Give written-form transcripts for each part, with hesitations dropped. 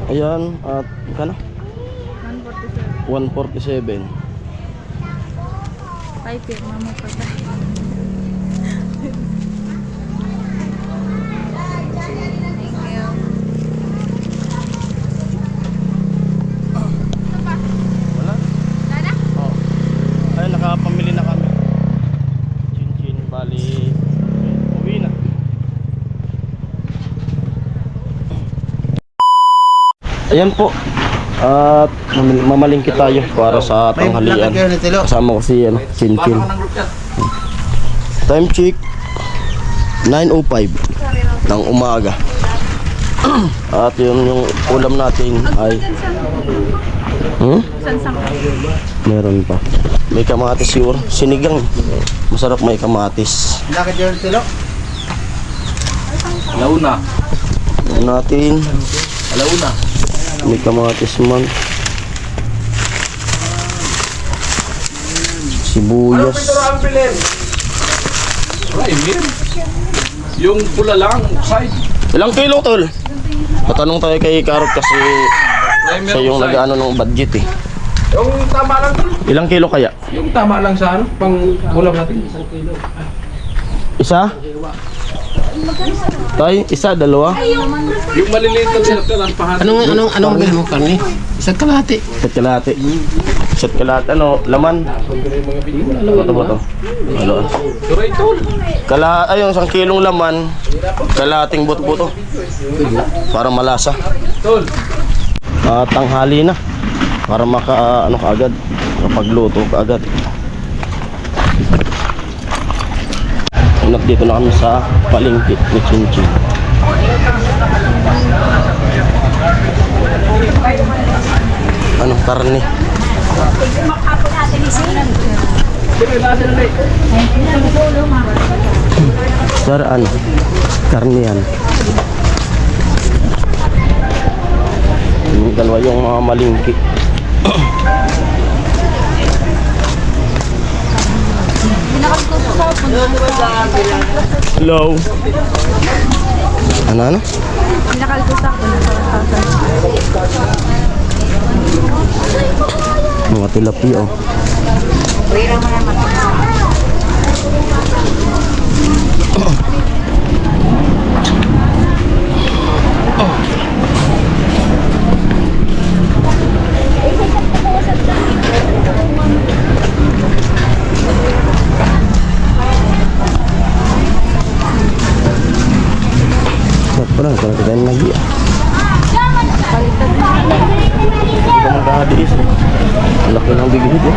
Ayan, at kano? 147. 147. Taipei, mamo pa tayo. Wala? Oo. Ay, nakapamili na kami. Chin-chin, bali. Uwi na. Ayan po. At mamalingki tayo para sa tanghalian. Kasama ko si Chin-chin. Time check 9:05 ng umaga. At yun yung ulam natin ay meron pa. May kamatis yun. Sinigang. Masarap may kamatis. Alauna. Natin. Alauna. May kamatis man. Sibuyas. Ay, meron. Yung pula lang, side. Ilang kilo tol? Tatanong tayo kay Karot kasi siya yung nag-ano ng budget eh. Yung tama lang tol. Ilang kilo kaya? Yung tama lang sa ano, pang ulam natin. 1 kilo. Isa? Tay, isa, dalawa? Yung maliliit na sinaptaran, pahat. Anong bilhin mo karne? Isa't kalahati. Isa't kalahati. Isa't kalahati. Ano, laman? Ano ba to? Ano? Turay tol. Ayun, 1 kilong laman. Kalahating buto-buto. Para malasa. Tol. Tanghali na. Para ano kaagad. Kapagluto kaagad. Dito na kami sa palengke ni Chin-chin. Anong karne? Saan? Karne yan. Yung dalawa yung mga malingki. Hello. Ano? Pinakaltusak ko na 1,000. Mga tilapia oh. Parang kalau kita lagi ya. Kita magkahadis. Laki ng bigit eh.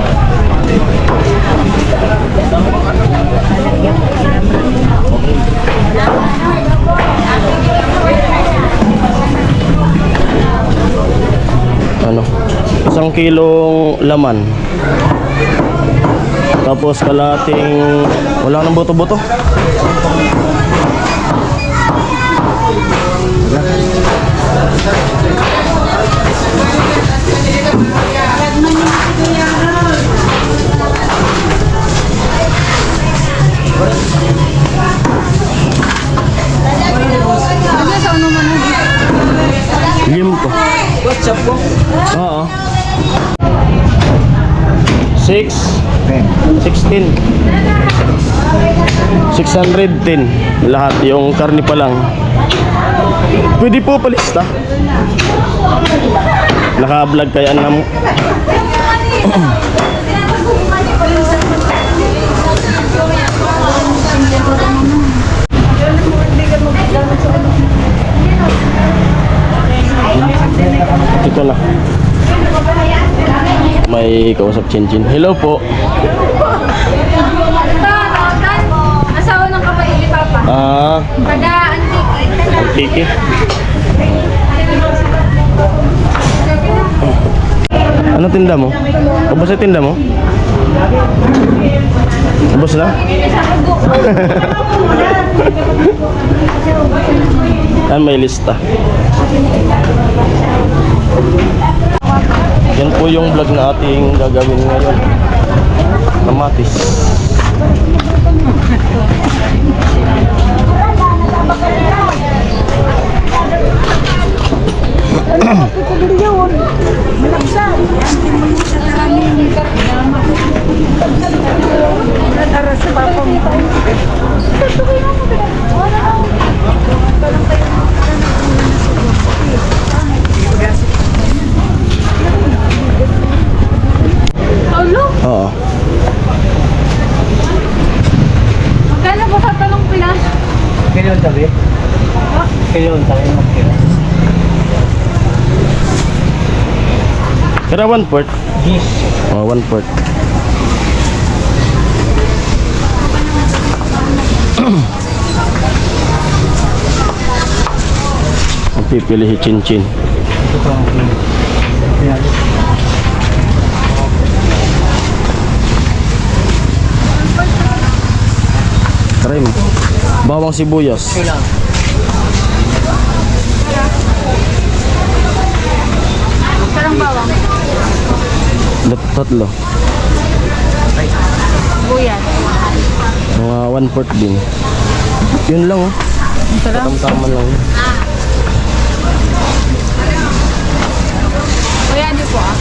Ano? 1 kilong laman. Tapos kalating wala nang boto-boto. Limpo. WhatsApp po. Oo. 6 16 610 lahat yung karne pa lang. Pwede po palista. Naka-vlog kaya na mo. Ito na. May kausap Chin-chin. Hello po. Asawa ng kapatid ni Papa. Antiki. Ano tinda mo? Ubos na tinda mo? Ubos na? May lista. Yan po yung vlog na ating gagawin ngayon. Kamatis. Kaya 1/4. Yes. Oh, 1/4. Ang pipili si Chin. Ito pa. Yan. Karim. Bawang sibuyas. Ito lang. Karang bawang. Tatlo. Buyan. Mga 1/4 din. Yun lang oh. Ang sarap. Tama lang. Buyan din po ah.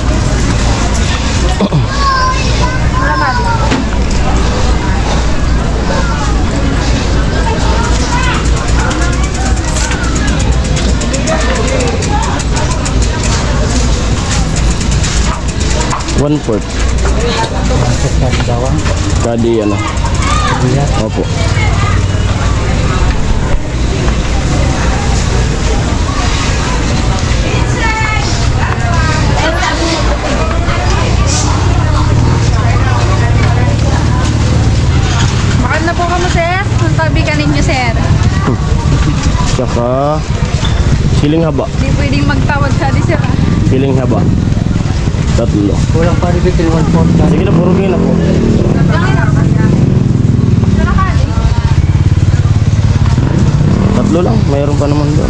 Marami. One fourth. Bawang. Kadi ano. Yan. Opo. Bakit na po kamo, sir? Ang tabi ka ninyo, sir. Saka siling haba. Hindi pwedeng magtawad sa di, sir. Siling haba. Tatlo. Kulang pa rin bitin 1/4. Sige na, purugin na po. Tatlo lang, mayroon pa naman doon.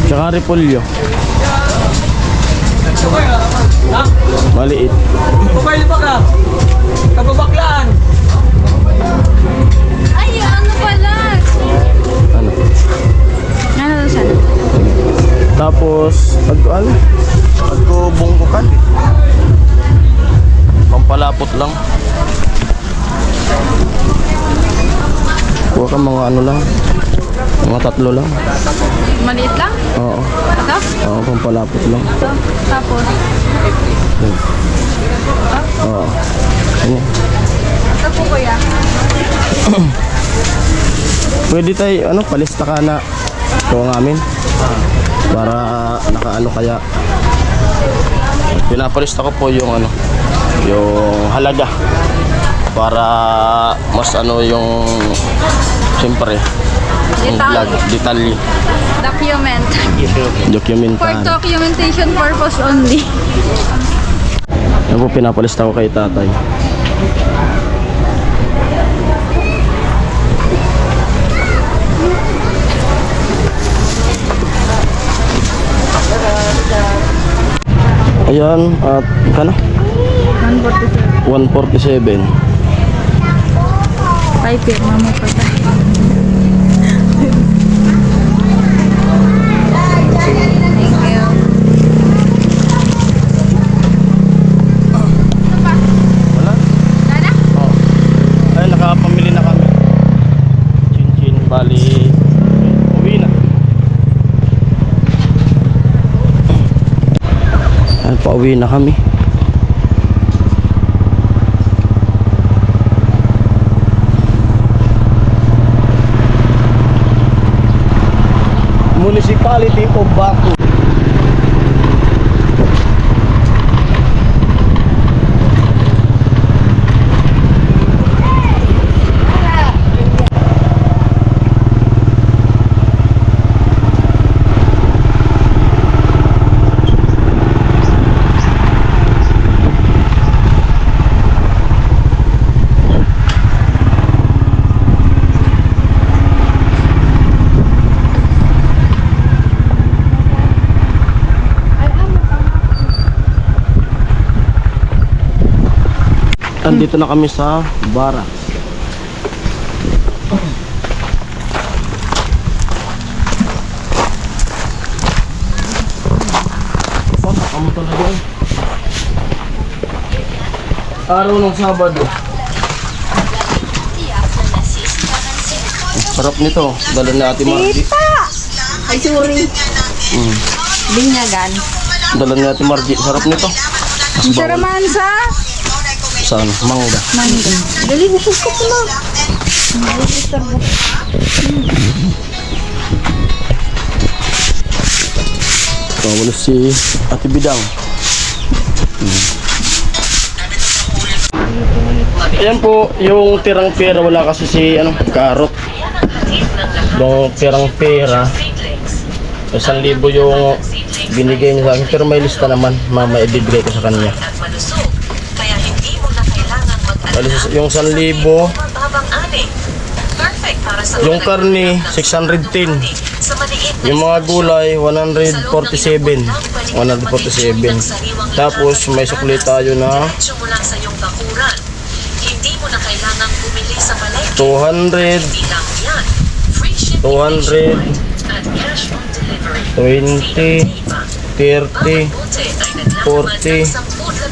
Tsaka repolyo. Maliit. Mobile ba ka? Kababaklaan. Ay, ano pala? Ano? Ano na siya? Tapos, pagkubungkukan. Pampalapot lang. Kuha ka mga ano lang. Mga tatlo lang. Maliit lang? Oo. Ito? Oo, pampalapot lang. Ito. Tapos, Oo. Ano? ito po kuya. Pwede tayo, palista ka na ito ang amin. Para nakaano kaya. Pinapalista ko po yung yung halaga. Para mas yung siyempre yung vlog, detalye. Document. For Dokumentahan. documentation purpose only. Yan po pinapalista ko kay tatay. Ayan, at kano? 147. 147. Ay, mama pa tayo. Thank you. Wala? Dada? Oo. Ay, nakapamili na kami. Chin, bali. Uwi na. Ay, pauwi na kami. Municipality of Baco. Andito na kami sa Bara. Kamu talaga. Araw ng Sabado. Sarap nito. Dala na Ate Margie. Ay, sorry. Binyagan. Dala ni Ate Margie. Sarap nito. Ang saraman sa Saan? Mangga. mangga. Dali, gusto ko pala. Wala si Ate Bidang. Ayan po, yung tirang pera, wala kasi si Karot. Yung tirang pera, 1,000 yung binigay niya sa akin, pero may lista naman, mama ibibigay ko sa kanya. Yung 1,000, yung karne 610, yung mga gulay 147. Tapos may sukli tayo na 200, 20, 30, 40,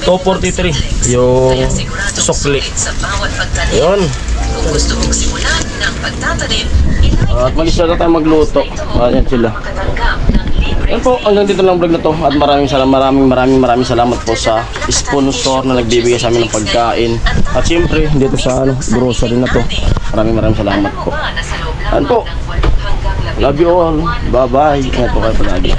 243 yung sukli. Yun. At mag-isa na tayo magluto. Ayan sila. Yan po, hanggang dito lang vlog na to. At maraming salamat po sa sponsor na nagbibigay sa amin ng pagkain. At siyempre, dito sa grocery na to. Maraming salamat po. Yan po. Love you all. Bye-bye. Ingat po kayo palagi.